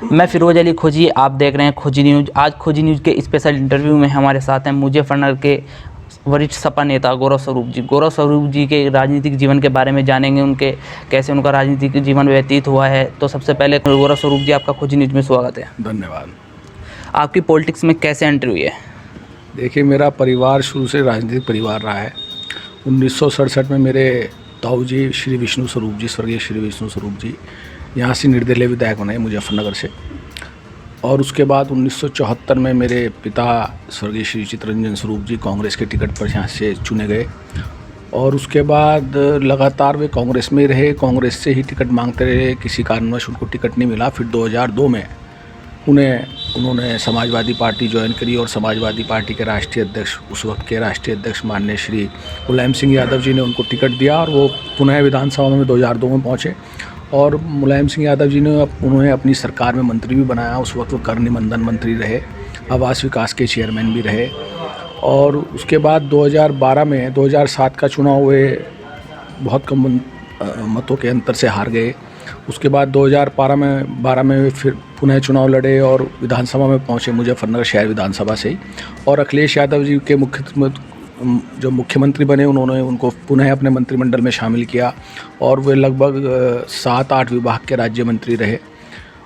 मैं फिरोज अली खोजी, आप देख रहे हैं खोजी न्यूज़। आज खोजी न्यूज़ के स्पेशल इंटरव्यू में हमारे साथ हैं मुजफ्फरनगर के वरिष्ठ सपा नेता गौरव स्वरूप जी। गौरव स्वरूप जी के राजनीतिक जीवन के बारे में जानेंगे, उनके कैसे उनका राजनीतिक जीवन व्यतीत हुआ है। तो सबसे पहले गौरव स्वरूप जी, आपका खोजी न्यूज़ में स्वागत है। धन्यवाद। आपकी पॉलिटिक्स में कैसे एंट्री हुई है? देखिए, मेरा परिवार शुरू से राजनीतिक परिवार रहा है। 1967 में मेरे ताऊ जी श्री विष्णु स्वरूप जी, स्वर्गीय श्री विष्णु स्वरूप जी यहाँ से निर्दलीय विधायक बने मुजफ्फरनगर से। और उसके बाद 1974 में मेरे पिता स्वर्गीय श्री चित्तरंजन स्वरूप जी कांग्रेस के टिकट पर यहाँ से चुने गए। और उसके बाद लगातार वे कांग्रेस में ही रहे, कांग्रेस से ही टिकट मांगते रहे। किसी कारणवश उनको टिकट नहीं मिला। फिर 2002 में उन्होंने समाजवादी पार्टी ज्वाइन करी और समाजवादी पार्टी के राष्ट्रीय अध्यक्ष, उस वक्त के राष्ट्रीय अध्यक्ष माननीय श्री मुलायम सिंह यादव जी ने उनको टिकट दिया और वो पुनः विधानसभा में 2002 में पहुँचे। और मुलायम सिंह यादव जी ने उन्हें अपनी सरकार में मंत्री भी बनाया। उस वक्त वो कर निबंधन मंत्री रहे, आवास विकास के चेयरमैन भी रहे। और उसके बाद 2012 में 2007 का चुनाव वे बहुत कम मतों के अंतर से हार गए। उसके बाद 2012 में फिर पुनः चुनाव लड़े और विधानसभा में पहुंचे मुजफ्फरनगर शहर विधानसभा से ही। और अखिलेश यादव जी के जो मुख्यमंत्री बने, उन्होंने उनको पुनः अपने मंत्रिमंडल में शामिल किया और वे लगभग 7-8 विभाग के राज्य मंत्री रहे।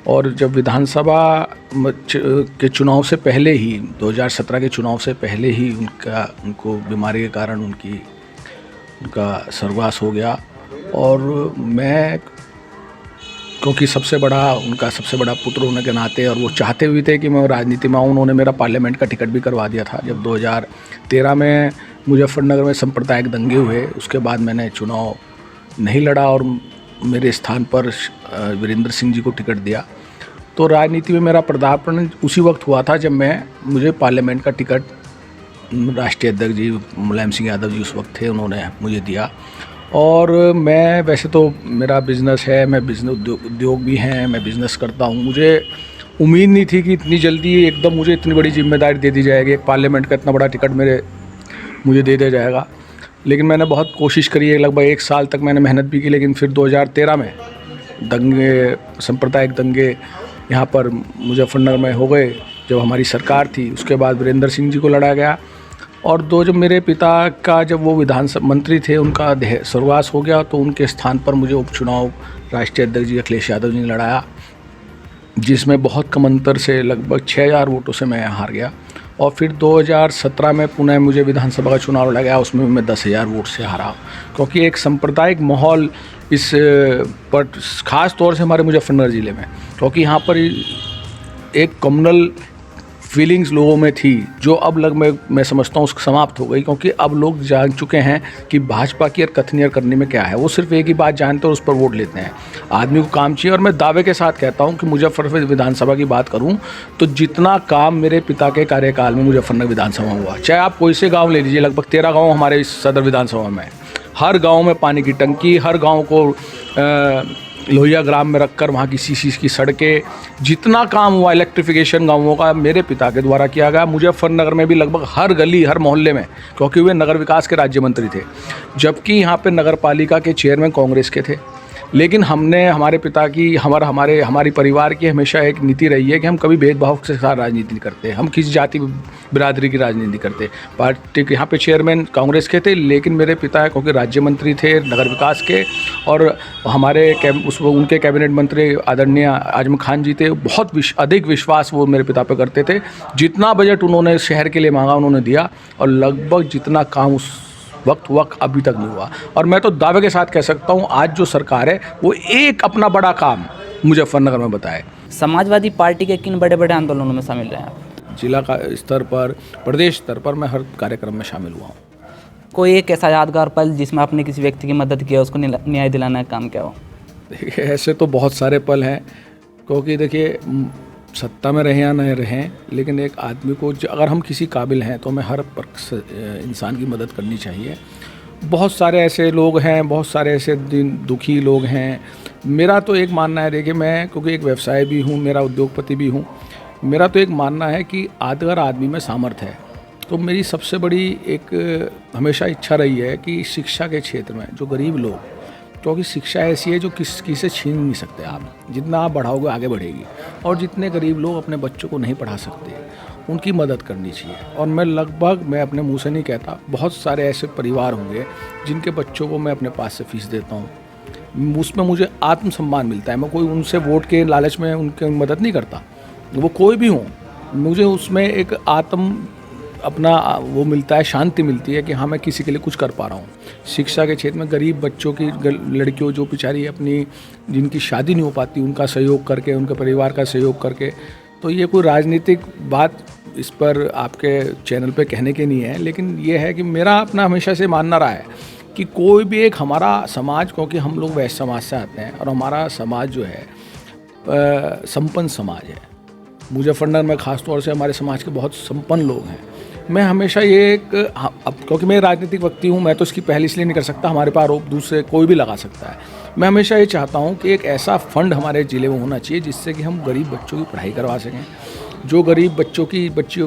और जब विधानसभा के चुनाव से पहले ही 2017 के चुनाव से पहले ही उनको बीमारी के कारण उनका स्वर्गवास हो गया। और मैं, क्योंकि उनका सबसे बड़ा पुत्र होने के नाते और वो चाहते हुए थे कि मैं राजनीति में आऊँ, उन्होंने मेरा पार्लियामेंट का टिकट भी करवा दिया था। जब 2013 में मुजफ्फरनगर में सांप्रदायिक दंगे हुए, उसके बाद मैंने चुनाव नहीं लड़ा और मेरे स्थान पर वीरेंद्र सिंह जी को टिकट दिया। तो राजनीति में मेरा पदार्पण उसी वक्त हुआ था जब मुझे पार्लियामेंट का टिकट राष्ट्रीय अध्यक्ष जी मुलायम सिंह यादव जी उस वक्त थे, उन्होंने मुझे दिया। और मैं वैसे तो मेरा बिज़नेस है, मैं बिज़नेस उद्योग भी हैं, मैं बिज़नेस करता हूँ। मुझे उम्मीद नहीं थी कि इतनी जल्दी एकदम मुझे इतनी बड़ी जिम्मेदारी दे दी जाएगी, एक पार्लियामेंट का इतना बड़ा टिकट मुझे दे दिया जाएगा। लेकिन मैंने बहुत कोशिश करी है, लगभग 1 साल तक मैंने मेहनत भी की। लेकिन फिर 2013 में सांप्रदायिक दंगे यहाँ पर मुजफ्फरनगर में हो गए जब हमारी सरकार थी। उसके बाद वीरेंद्र सिंह जी को लड़ा गया। और जब मेरे पिता का, जब वो विधानसभा मंत्री थे, उनका स्वर्गवास हो गया, तो उनके स्थान पर मुझे उपचुनाव राष्ट्रीय अध्यक्ष जी अखिलेश यादव जी ने लड़ाया, जिसमें बहुत कम अंतर से लगभग 6000 वोटों से मैं हार गया। और फिर 2017 में पुनः मुझे विधानसभा का चुनाव लड़ा गया, उसमें मैं 10,000 वोट से हारा। क्योंकि एक सांप्रदायिक माहौल इस पर ख़ास तौर से हमारे मुजफ्फरनगर ज़िले में, क्योंकि यहाँ पर एक कम्युनल फीलिंग्स लोगों में थी, जो अब मैं समझता हूँ समाप्त हो गई। क्योंकि अब लोग जान चुके हैं कि भाजपा की और कथनी करने में क्या है। वो सिर्फ एक ही बात जानते हैं और उस पर वोट लेते हैं। आदमी को काम चाहिए। और मैं दावे के साथ कहता हूँ कि मुजफ्फरनगर विधानसभा की बात करूँ तो जितना काम मेरे पिता के कार्यकाल में मुजफ्फरनगर विधानसभा में हुआ, चाहे आप कोई से गाँव ले लीजिए, लगभग 13 गाँव हमारे इस सदर विधानसभा में, हर गाँव में पानी की टंकी, हर गाँव को लोहिया ग्राम में रखकर वहाँ की सीसी की सड़कें, जितना काम हुआ इलेक्ट्रिफिकेशन गांवों का मेरे पिता के द्वारा किया गया। मुजफ्फरनगर में भी लगभग हर गली, हर मोहल्ले में, क्योंकि वे नगर विकास के राज्य मंत्री थे, जबकि यहाँ पे नगर पालिका के चेयरमैन कांग्रेस के थे। लेकिन हमारे पिता की, हमारी परिवार की हमेशा एक नीति रही है कि हम कभी भेदभाव के साथ राजनीति नहीं करते, हम किसी जाति बिरादरी की राजनीति नहीं करते। पार्टी के यहाँ पे चेयरमैन कांग्रेस के थे, लेकिन मेरे पिता क्योंकि राज्य मंत्री थे नगर विकास के, और उनके कैबिनेट मंत्री आदरणीय आजम खान जी थे, बहुत अधिक विश्वास वो मेरे पिता पे करते थे। जितना बजट उन्होंने शहर के लिए मांगा उन्होंने दिया, और लगभग जितना काम उस वक्त अभी तक नहीं हुआ। और मैं तो दावे के साथ कह सकता हूँ, आज जो सरकार है वो एक अपना बड़ा काम मुजफ्फरनगर में बताए। समाजवादी पार्टी के किन बड़े बड़े आंदोलनों में शामिल रहे आप? जिला का स्तर पर, प्रदेश स्तर पर मैं हर कार्यक्रम में शामिल हुआ हूँ। कोई एक ऐसा यादगार पल जिसमें आपने किसी व्यक्ति की मदद किया, उसको न्याय दिलाने का काम क्या हो? देखिए, ऐसे तो बहुत सारे पल हैं। क्योंकि देखिए, सत्ता में रहें या नहीं रहें, लेकिन एक आदमी को अगर हम किसी काबिल हैं तो हमें हर इंसान की मदद करनी चाहिए। बहुत सारे ऐसे लोग हैं, बहुत सारे ऐसे दुखी लोग हैं। मेरा तो एक मानना है, देखिए मैं क्योंकि एक व्यवसाय भी हूँ, मेरा उद्योगपति भी हूँ, मेरा तो एक मानना है कि अगर आदमी में सामर्थ्य है तो मेरी सबसे बड़ी एक हमेशा इच्छा रही है कि शिक्षा के क्षेत्र में जो गरीब लोग, क्योंकि शिक्षा ऐसी है जो किसी से छीन नहीं सकते आप। जितना आप बढ़ाओगे आगे बढ़ेगी। और जितने गरीब लोग अपने बच्चों को नहीं पढ़ा सकते उनकी मदद करनी चाहिए। और मैं अपने मुंह से नहीं कहता, बहुत सारे ऐसे परिवार होंगे जिनके बच्चों को मैं अपने पास से फीस देता हूँ। उसमें मुझे आत्मसम्मान मिलता है। मैं कोई उनसे वोट के लालच में उनकी मदद नहीं करता, वो कोई भी हो। मुझे उसमें एक अपना वो मिलता है, शांति मिलती है कि हाँ मैं किसी के लिए कुछ कर पा रहा हूँ। शिक्षा के क्षेत्र में गरीब बच्चों की लड़कियों जो बेचारी अपनी जिनकी शादी नहीं हो पाती उनका सहयोग करके, उनके परिवार का सहयोग करके। तो ये कोई राजनीतिक बात इस पर आपके चैनल पे कहने के नहीं है, लेकिन ये है कि मेरा अपना हमेशा से मानना रहा है कि कोई भी एक हमारा समाज, क्योंकि हम लोग वैश्य समाज से आते हैं और हमारा समाज जो है संपन्न समाज है। मुजफ्फरनगर में ख़ास तौर से हमारे समाज के बहुत संपन्न लोग हैं। मैं हमेशा ये अब क्योंकि मैं राजनीतिक व्यक्ति हूँ, मैं तो इसकी पहल इसलिए नहीं कर सकता, हमारे पर आरोप दूसरे कोई भी लगा सकता है। मैं हमेशा ये चाहता हूँ कि एक ऐसा फंड हमारे ज़िले में होना चाहिए जिससे कि हम गरीब बच्चों की पढ़ाई करवा सकें। जो गरीब बच्चियों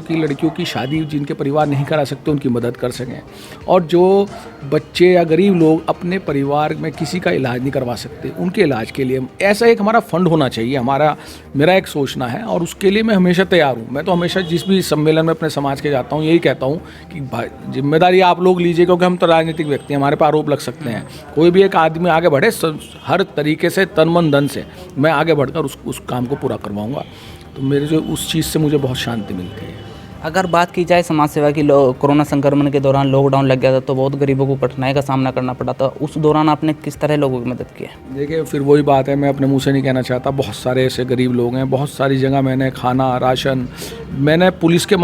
की लड़कियों की शादी जिनके परिवार नहीं करा सकते उनकी मदद कर सकें। और जो बच्चे या गरीब लोग अपने परिवार में किसी का इलाज नहीं करवा सकते उनके इलाज के लिए ऐसा एक हमारा फंड होना चाहिए। मेरा एक सोचना है और उसके लिए मैं हमेशा तैयार हूँ। मैं तो हमेशा जिस भी सम्मेलन में अपने समाज के जाता हूँ यही कहता हूँ कि जिम्मेदारी आप लोग लीजिए, क्योंकि हम तो राजनीतिक व्यक्ति हैं, हमारे पर आरोप लग सकते हैं। कोई भी एक आदमी आगे बढ़े हर तरीके से तन मन धन से मैं आगे बढ़कर उस काम को पूरा करवाऊँगा। तो मेरे जो उस चीज़ से मुझे बहुत शांति मिलती है। अगर बात की जाए समाज सेवा की, कोरोना संक्रमण के दौरान लॉकडाउन लग गया था तो बहुत गरीबों को कठिनाई का सामना करना पड़ा था। उस दौरान आपने किस तरह लोगों की मदद की है? देखिए, फिर वही बात है, मैं अपने मुंह से नहीं कहना चाहता। बहुत सारे ऐसे गरीब लोग हैं, बहुत सारी जगह मैंने खाना राशन मैंने पुलिस के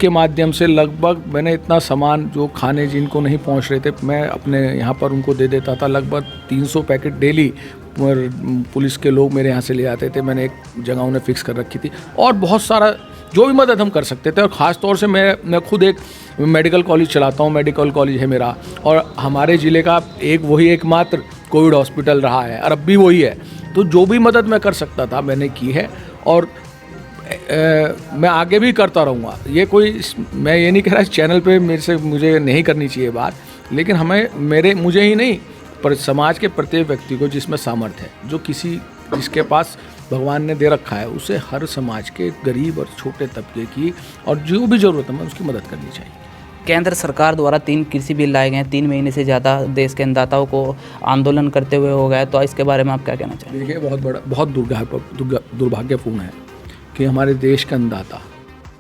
माध्यम से लगभग मैंने इतना सामान जो खाने जिनको नहीं पहुंच रहे थे मैं अपने यहाँ पर उनको दे देता था। लगभग 300 पैकेट डेली पुलिस के लोग मेरे यहाँ से ले आते थे। मैंने एक जगह उन्हें फिक्स कर रखी थी और बहुत सारा जो भी मदद हम कर सकते थे। और ख़ास तौर से मैं खुद एक मेडिकल कॉलेज चलाता हूँ, मेडिकल कॉलेज है मेरा, और हमारे ज़िले का वही एकमात्र कोविड हॉस्पिटल रहा है और अब भी वही है। तो जो भी मदद मैं कर सकता था मैंने की है और मैं आगे भी करता रहूँगा। मैं ये नहीं कह रहा इस चैनल पे मुझे नहीं करनी चाहिए बात, लेकिन मुझे ही नहीं पर समाज के प्रत्येक व्यक्ति को जिसमें सामर्थ्य है, जिसके पास भगवान ने दे रखा है, उसे हर समाज के गरीब और छोटे तबके की और जो भी ज़रूरतमंद उसकी मदद करनी चाहिए। केंद्र सरकार द्वारा 3 कृषि बिल लाए गए हैं। 3 महीने से ज़्यादा देश के अन्नदाताओं को आंदोलन करते हुए हो गया, तो इसके बारे में आप क्या कहना चाहेंगे? देखिए, बहुत दुर्भाग्यपूर्ण है कि हमारे देश के अन्नदाता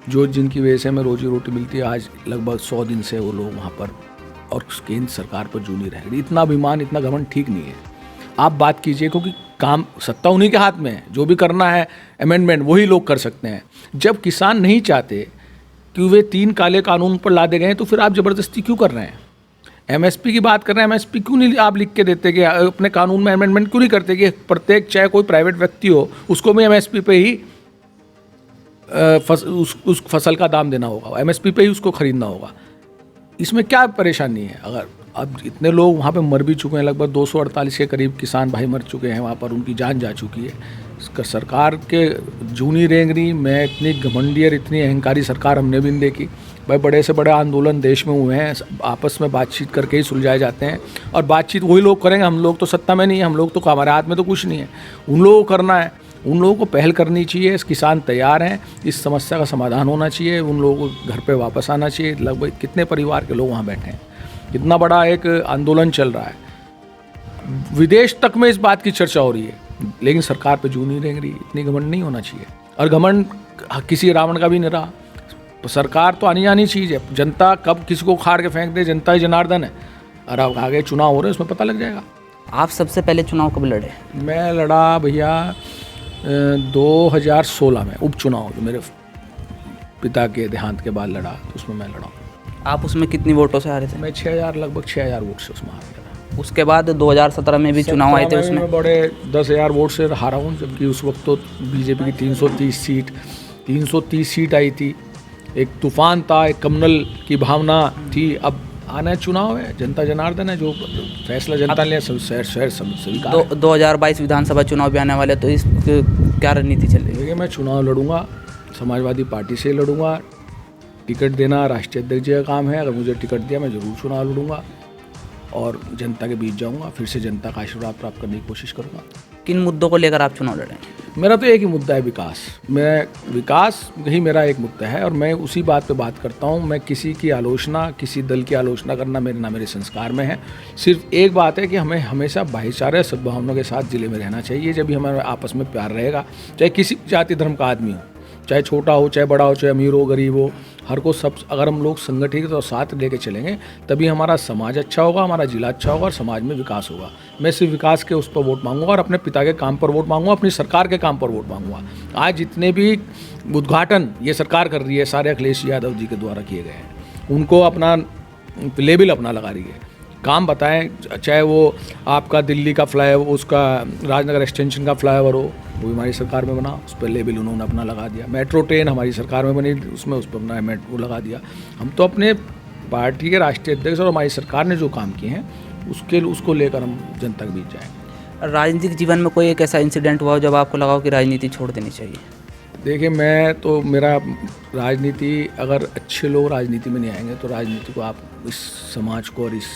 जिनकी वजह से हमें रोजी रोटी मिलती है, आज लगभग 100 दिन से वो लोग वहाँ पर और केंद्र सरकार पर जूनी रह गई। इतना अभिमान, इतना घमंड ठीक नहीं है। आप बात कीजिए, क्योंकि काम सत्ता उन्हीं के हाथ में है। जो भी करना है अमेंडमेंट वही लोग कर सकते हैं। जब किसान नहीं चाहते कि वे 3 काले कानून पर लादे गए तो फिर आप ज़बरदस्ती क्यों कर रहे हैं? एमएसपी की बात कर रहे हैं, एमएसपी क्यों नहीं आप लिख के देते कि अपने कानून में अमेंडमेंट क्यों नहीं करते कि प्रत्येक चाहे कोई प्राइवेट व्यक्ति हो उसको भी एमएसपी पे ही उस फसल का दाम देना होगा, एमएसपी पे ही उसको खरीदना होगा। इसमें क्या परेशानी है? अगर अब इतने लोग वहाँ पे मर भी चुके हैं, लगभग 248 के करीब किसान भाई मर चुके हैं वहाँ पर, उनकी जान जा चुकी है। इसका सरकार के जूनी रेंगनी में इतनी घमंडी और इतनी अहंकारी सरकार हमने भी नहीं देखी। भाई बड़े से बड़े आंदोलन देश में हुए हैं, आपस में बातचीत करके ही सुलझाए जाते हैं और बातचीत वही लोग करेंगे। हम लोग तो सत्ता में नहीं है, हम लोग तो हमारे हाथ में तो कुछ नहीं है। उन लोगों को करना है, उन लोगों को पहल करनी चाहिए। किसान तैयार हैं, इस समस्या का समाधान होना चाहिए, उन लोगों को घर पे वापस आना चाहिए। लगभग कितने परिवार के लोग वहाँ बैठे हैं, इतना बड़ा एक आंदोलन चल रहा है, विदेश तक में इस बात की चर्चा हो रही है, लेकिन सरकार पे जूं नहीं रेंग रही। इतनी घमंड नहीं होना चाहिए और घमंड किसी रावण का भी नहीं रहा। तो सरकार तो आनी चीज़ है। जनता कब किसी को उखाड़ के फेंक दे, जनता ही जनार्दन है। और अब आगे चुनाव हो रहे हैं, उसमें पता लग जाएगा। आप सबसे पहले चुनाव कब लड़े? मैं लड़ा भैया 2016 में उपचुनाव, जो मेरे पिता के देहांत के बाद लड़ा, तो उसमें मैं लड़ा। आप उसमें कितनी वोटों से हारे थे? मैं लगभग 6000 वोट से उसमें हार गया। उसके बाद 2017 में भी चुनाव आए थे, उसमें मैं बड़े 10,000 वोट से हारा हूँ, जबकि उस वक्त तो बीजेपी की 330 सीट आई थी। एक तूफान था, एक कमनल की भावना थी। अब आना चुनाव है, जनता जनार्दन है, जो फैसला जनता ले स्वीकार है। 2022 विधानसभा चुनाव भी आने वाले, तो इस क्या रणनीति चल रही है? देखिए, मैं चुनाव लड़ूंगा, समाजवादी पार्टी से लड़ूंगा। टिकट देना राष्ट्रीय अध्यक्ष जी का काम है, अगर मुझे टिकट दिया मैं ज़रूर चुनाव लड़ूंगा। और जनता के बीच जाऊंगा, फिर से जनता का आशीर्वाद प्राप्त करने की कोशिश करूंगा। किन मुद्दों को लेकर आप चुनाव लड़ेंगे? मेरा तो एक ही मुद्दा है, विकास। विकास ही मेरा एक मुद्दा है और मैं उसी बात पे बात करता हूँ। मैं किसी की आलोचना, किसी दल की आलोचना करना मेरे संस्कार में है। सिर्फ एक बात है कि हमें हमेशा भाईचारे सद्भावना के साथ ज़िले में रहना चाहिए। जब भी हमारे आपस में प्यार रहेगा, चाहे किसी जाति धर्म का आदमी हो, चाहे छोटा हो, चाहे बड़ा हो, चाहे अमीर हो, गरीब हो, हर को सब अगर हम लोग संगठित और साथ लेके चलेंगे तभी हमारा समाज अच्छा होगा, हमारा जिला अच्छा होगा और समाज में विकास होगा। मैं सिर्फ विकास के उस पर वोट मांगूंगा और अपने पिता के काम पर वोट मांगूंगा, अपनी सरकार के काम पर वोट मांगूंगा। आज जितने भी उद्घाटन ये सरकार कर रही है, सारे अखिलेश यादव जी के द्वारा किए गए हैं। उनको अपना लेबल अपना लगा रही है। काम बताएं, चाहे वो आपका दिल्ली का फ्लाईओवर, उसका राजनगर एक्सटेंशन का फ्लाईओवर हो, वो भी हमारी सरकार में बना, उस पर लेबल उन्होंने अपना लगा दिया। मेट्रो ट्रेन हमारी सरकार में बनी, उसमें उस पर अपना मेट्रो लगा दिया। हम तो अपने पार्टी के राष्ट्रीय अध्यक्ष और हमारी सरकार ने जो काम किए हैं उसको लेकर हम जनता के बीच जाएँ। राजनीतिक जीवन में कोई एक ऐसा इंसिडेंट हुआ हो जब आपको लगा हो कि राजनीति छोड़ देनी चाहिए? देखिए, मेरा राजनीति, अगर अच्छे लोग राजनीति में नहीं आएंगे तो राजनीति को आप इस समाज को और इस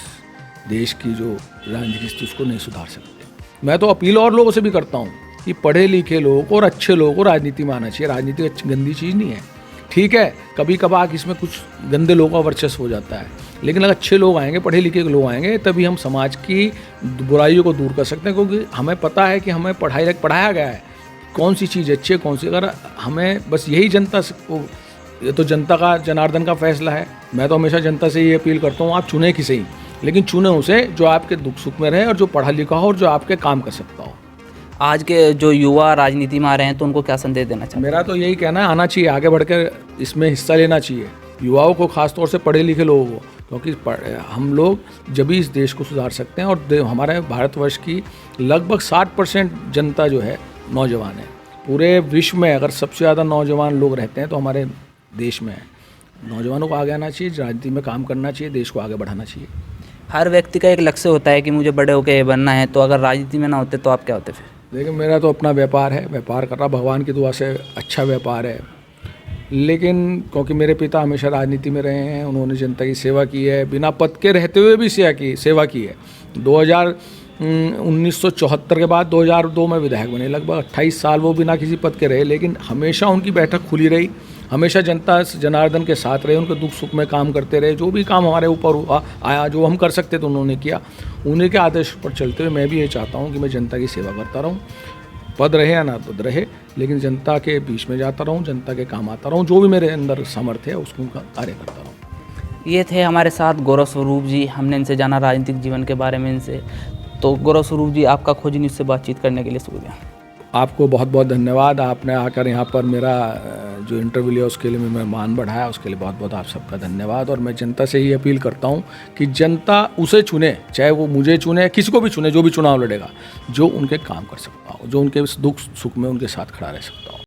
देश की जो राजनीतिक स्थिति उसको नहीं सुधार सकते। मैं तो अपील और लोगों से भी करता हूँ कि पढ़े लिखे लोगों को और अच्छे लोगों को राजनीति में आना चाहिए। राजनीति अच्छी गंदी चीज़ नहीं है। ठीक है, कभी कभार इसमें कुछ गंदे लोगों का वर्चस्व हो जाता है, लेकिन अगर अच्छे लोग आएंगे, पढ़े लिखे लोग आएंगे, तभी हम समाज की बुराइयों को दूर कर सकते हैं। क्योंकि हमें पता है कि हमें पढ़ाया गया है कौन सी चीज़ अच्छी है, कौन सी। अगर हमें बस यही जनता को, ये तो जनता का, जनार्दन का फैसला है। मैं तो हमेशा जनता से ये अपील करता हूँ, आप चुने किसे ही, लेकिन चुने उसे जो आपके दुख सुख में रहे और जो पढ़ा लिखा हो और जो आपके काम कर सकता हो। आज के जो युवा राजनीति में आ रहे हैं तो उनको क्या संदेश देना चाहिए? मेरा तो यही कहना है, आना चाहिए, आगे बढ़कर इसमें हिस्सा लेना चाहिए युवाओं को, खासतौर से पढ़े लिखे लोगों को। क्योंकि हम लोग जब भी इस देश को सुधार सकते हैं। और हमारे भारतवर्ष की लगभग 60% जनता जो है नौजवान है। पूरे विश्व में अगर सबसे ज़्यादा नौजवान लोग रहते हैं तो हमारे देश में है। नौजवानों को आगे आना चाहिए, राजनीति में काम करना चाहिए, देश को आगे बढ़ाना चाहिए। हर व्यक्ति का एक लक्ष्य होता है कि मुझे बड़े होकर ये बनना है, तो अगर राजनीति में ना होते तो आप क्या होते फिर? देखिए, मेरा तो अपना व्यापार है, व्यापार कर रहा, भगवान की दुआ से अच्छा व्यापार है। लेकिन क्योंकि मेरे पिता हमेशा राजनीति में रहे हैं, उन्होंने जनता की सेवा की है, बिना पद के रहते हुए भी सेवा की है। 1974 के बाद 2002 में विधायक बने, लगभग 28 साल वो बिना किसी पद के रहे, लेकिन हमेशा उनकी बैठक खुली रही, हमेशा जनता जनार्दन के साथ रहे, उनके दुख सुख में काम करते रहे। जो भी काम हमारे ऊपर आया, जो हम कर सकते थे उन्होंने किया। उन्हीं के आदेश पर चलते हुए मैं भी ये चाहता हूँ कि मैं जनता की सेवा करता रहूँ, पद रहे या ना पद रहे, लेकिन जनता के बीच में जाता रहूँ, जनता के काम आता रहूँ, जो भी मेरे अंदर सामर्थ्य है उसको कार्य करता रहूँ। ये थे हमारे साथ गौरव स्वरूप जी। हमने इनसे जाना राजनीतिक जीवन के बारे में इनसे। तो गौरव स्वरूप जी, आपका खोजी न्यूज़ से बातचीत करने के लिए शुक्रिया। आपको बहुत बहुत धन्यवाद। आपने आकर यहाँ पर मेरा जो इंटरव्यू लिया उसके लिए मैं मान बढ़ाया, उसके लिए बहुत बहुत आप सबका धन्यवाद। और मैं जनता से ही अपील करता हूँ कि जनता उसे चुने, चाहे वो मुझे चुने, किसी को भी चुने, जो भी चुनाव लड़ेगा, जो उनके काम कर सकता हो, जो उनके दुख सुख में उनके साथ खड़ा रह सकता हो।